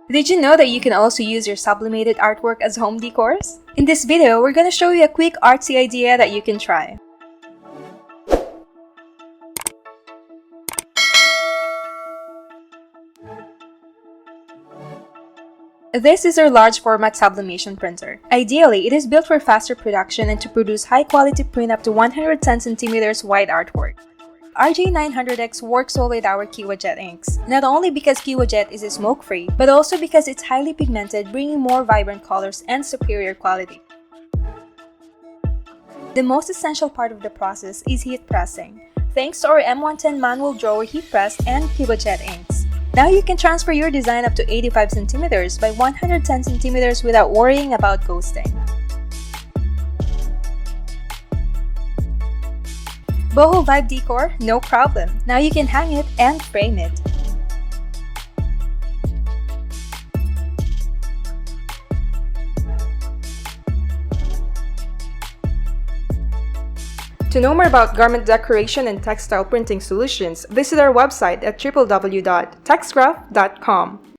Did you know that you can also use your sublimated artwork as home decors? In this video, we're gonna show you a quick artsy idea that you can try. This is our large format sublimation printer. Ideally, it is built for faster production and to produce high quality print up to 110 cm wide artwork. RJ900X works well with our KiwaJet inks, not only because KiwaJet is smoke-free, but also because it's highly pigmented, bringing more vibrant colors and superior quality. The most essential part of the process is heat pressing, thanks to our M110 manual drawer heat press and KiwaJet inks. Now you can transfer your design up to 85 cm by 110 cm without worrying about ghosting. Boho Vibe Decor? No problem. Now you can hang it and frame it. To know more about garment decoration and textile printing solutions, visit our website at www.texcraft.com.